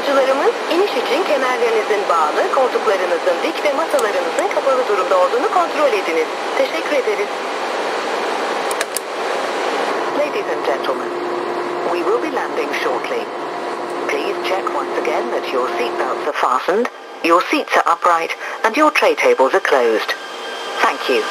Yolcularımız, iniş için kemerlerinizin bağlı, koltuklarınızın dik ve masalarınızın kapalı durumda olduğunu kontrol ediniz. Teşekkür ederiz. Ladies and gentlemen, we will be landing shortly. Please check once again that your seatbelts are fastened, your seats are upright, and your tray tables are closed. Thank you.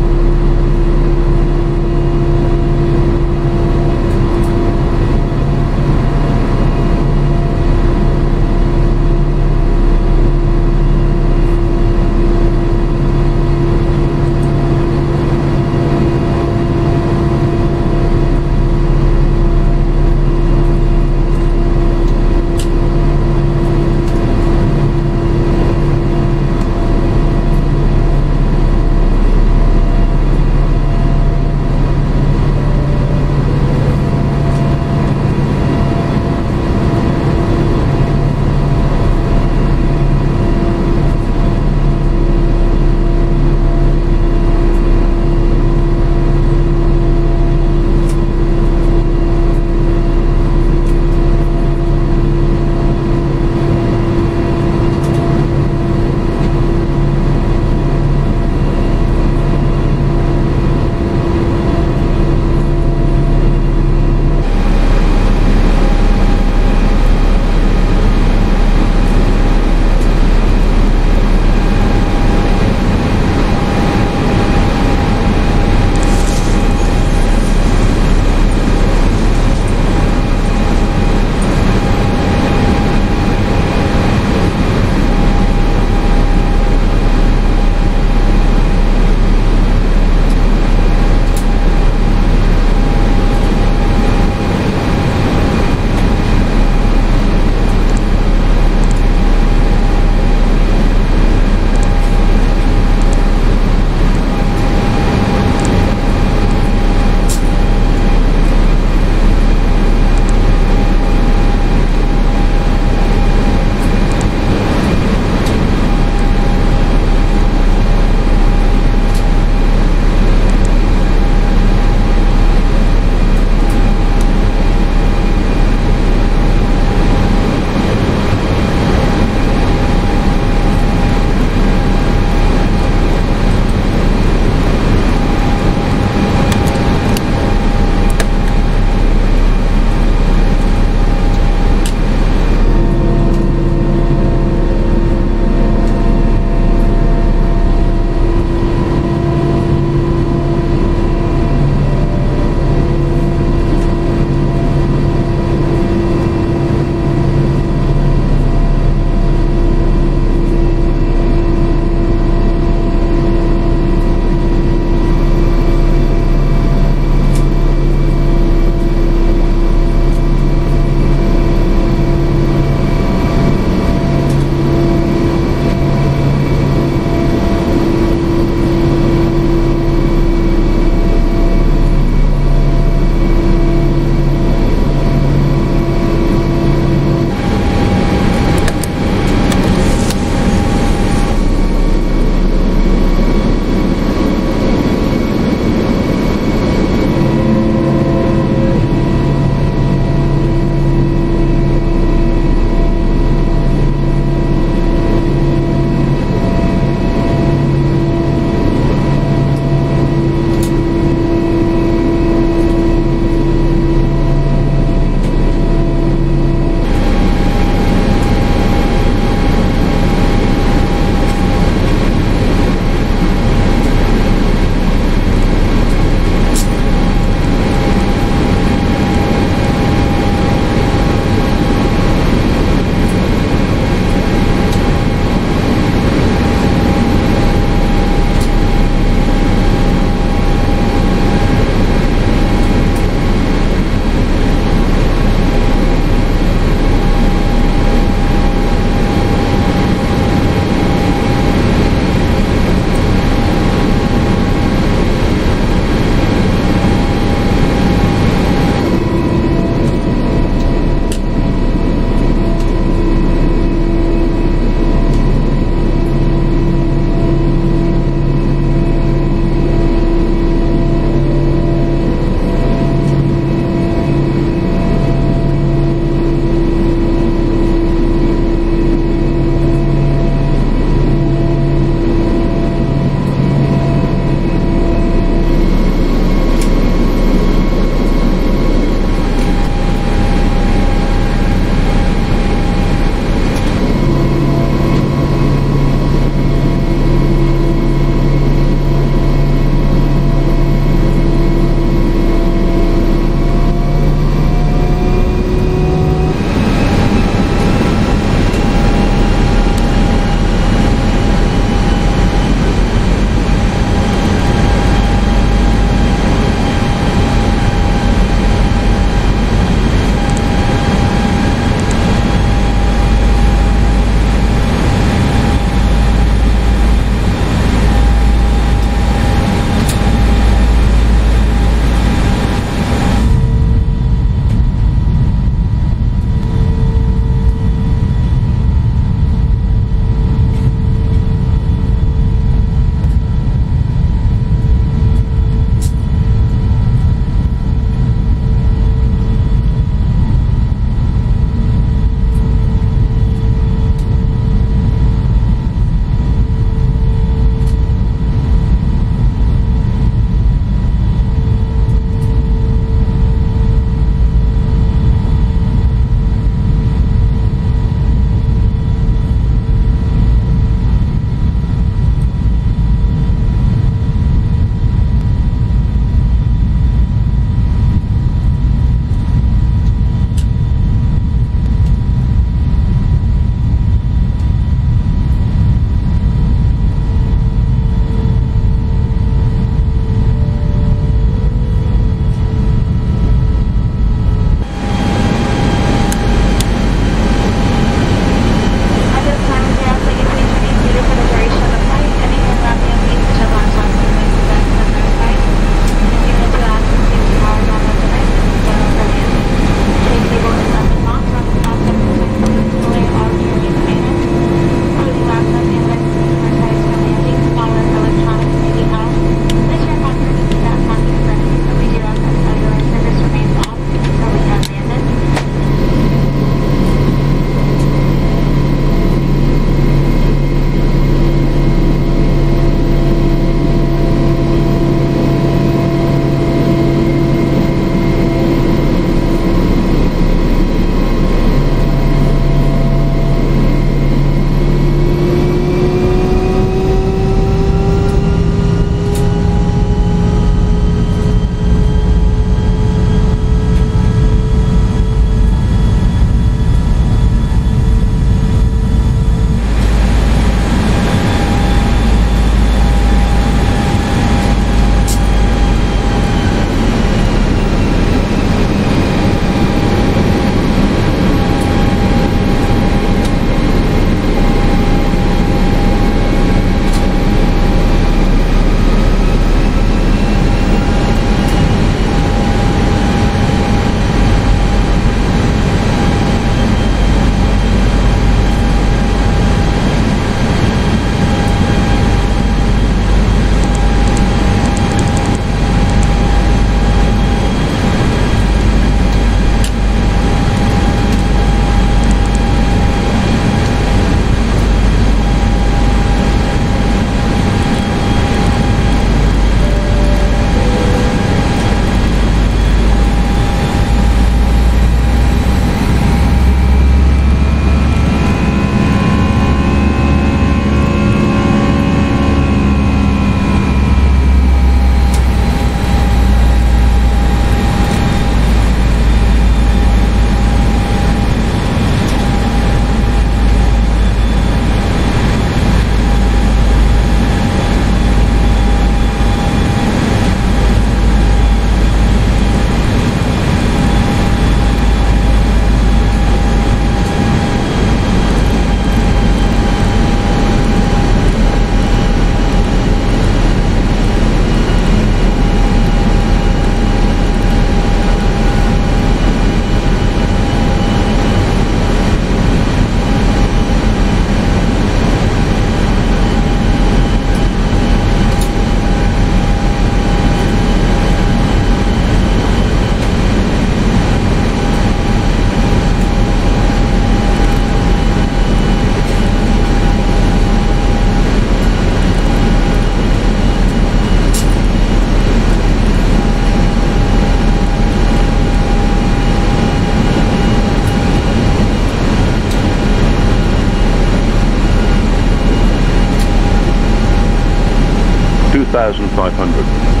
2,500.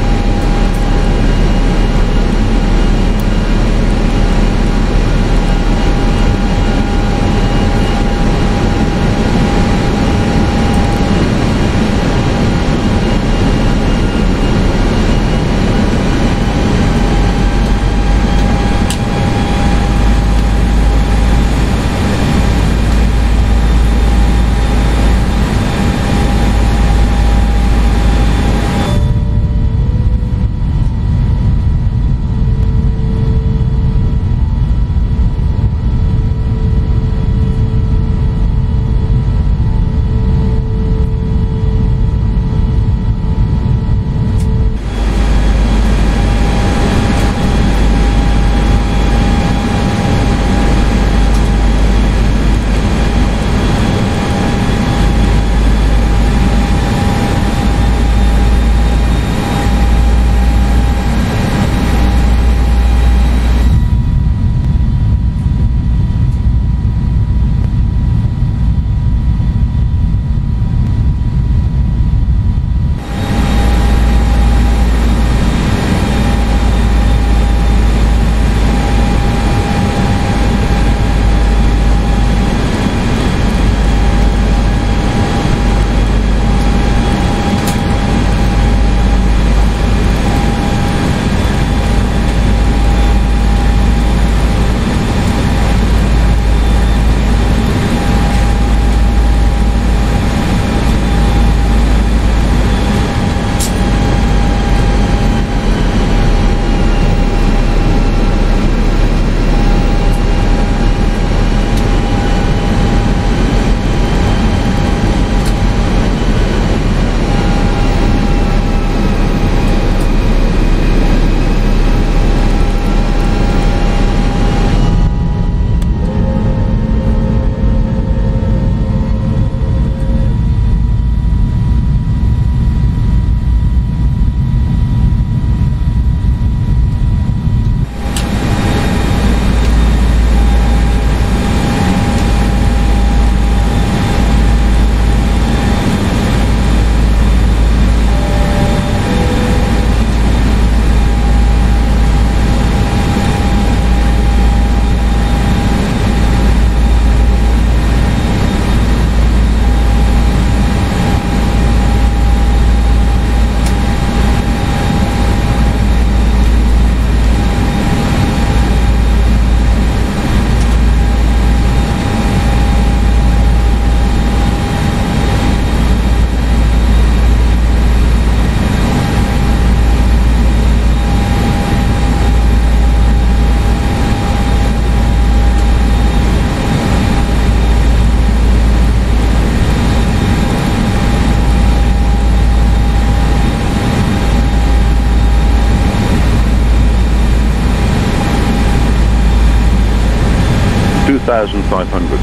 2,500.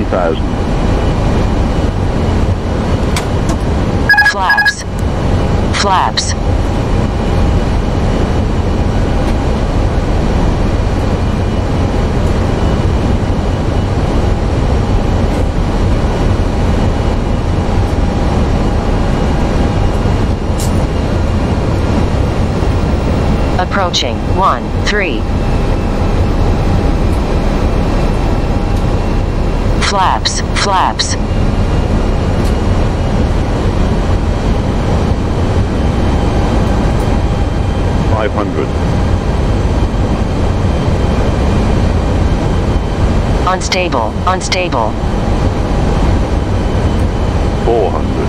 1000. Flaps. Flaps. Approaching 13. Flaps, flaps. $500. Unstable, unstable. 400.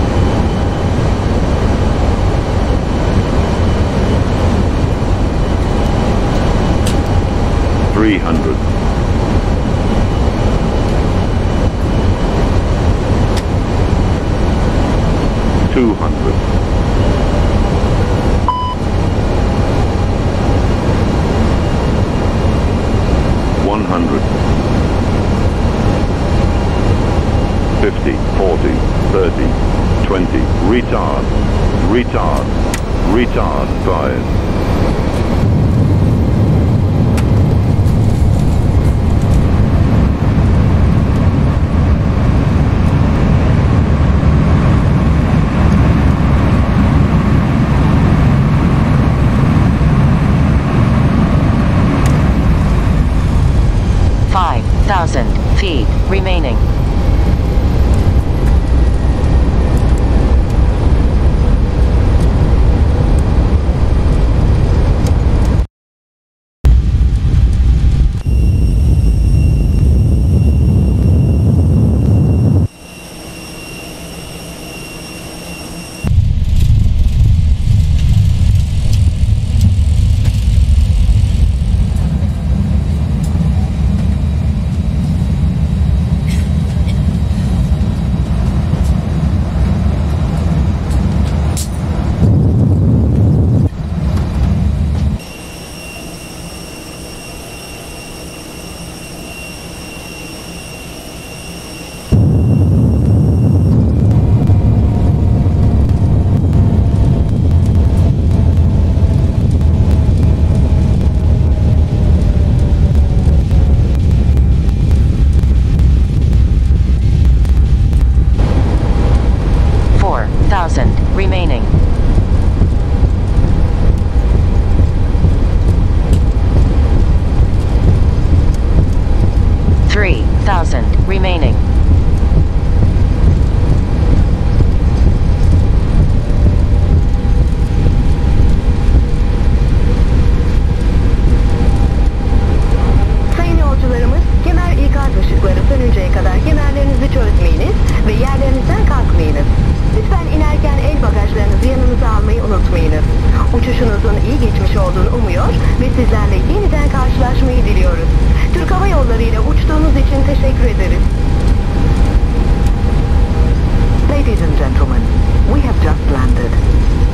$300. $200. $100. 50, 40, 30, 20. Retard. Retard. Retard. 5. Feet remaining. Remaining. Remaining. Sayın yolcularımız, kemer ikaz ışıkları sönünceye kadar kemerlerinizi çözmeyiniz ve yerlerinizden kalkmayınız. Lütfen inerken el bagajlarınızı yanınıza almayı unutmayınız. Uçuşunuzun iyi geçmiş olduğunu umuyor ve sizlerle yeniden karşılaşmayı diliyoruz. Türk Hava Yolları ile uçtuğunuz için teşekkür ederiz. Ladies and gentlemen, we have just landed.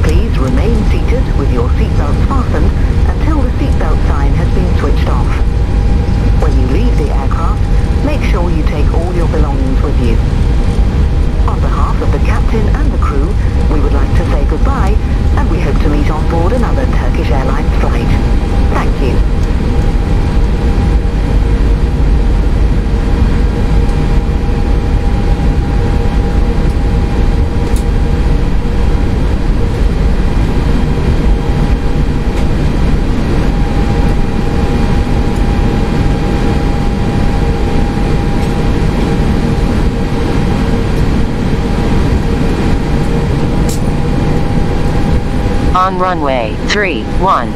Please remain seated with your seatbelts fastened until the seatbelt sign has been switched off. When you leave the aircraft, make sure you take all your belongings with you. On behalf of the captain and the crew, we would like to say goodbye, and we hope to meet on board another Turkish Airlines flight. Thank you. On runway 31.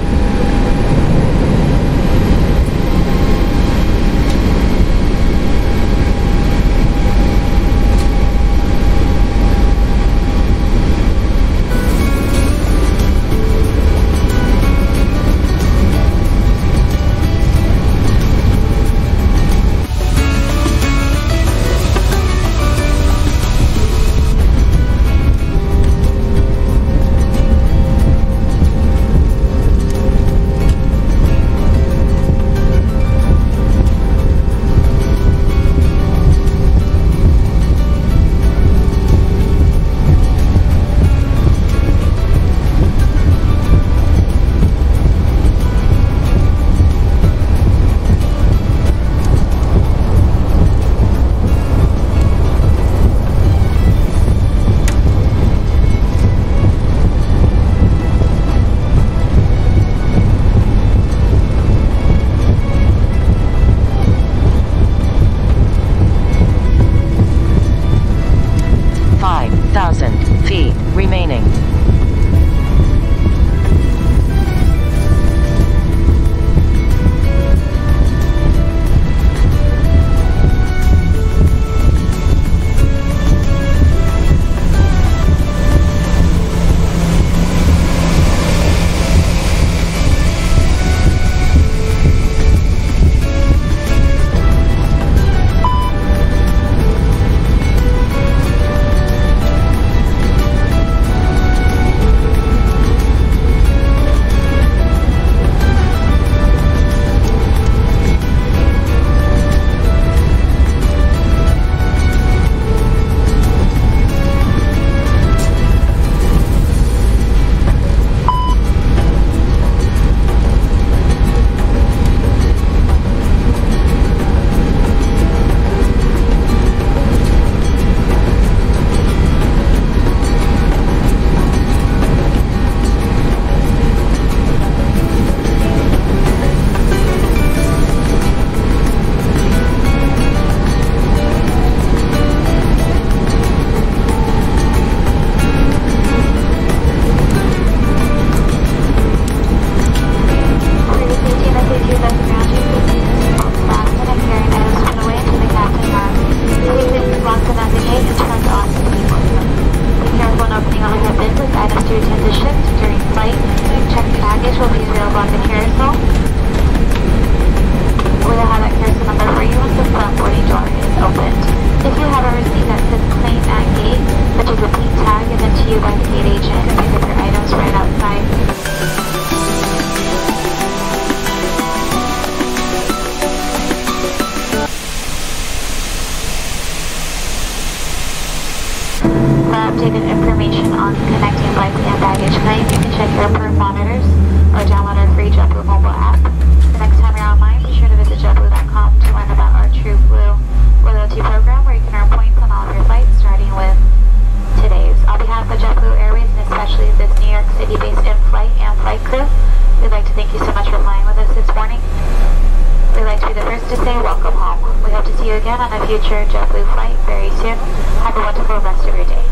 remaining. updated information on connecting flight and baggage claim, you can check your approved monitors or download our free JetBlue mobile app. The next time you're online, be sure to visit JetBlue.com to learn about our TrueBlue loyalty program, where you can earn points on all of your flights, starting with today's. On behalf of JetBlue Airways, and especially this New York City-based in-flight and flight crew, we'd like to thank you so much for flying with us this morning. We'd like to be the first to say welcome home. We hope to see you again on a future JetBlue flight very soon. Have a wonderful rest of your day.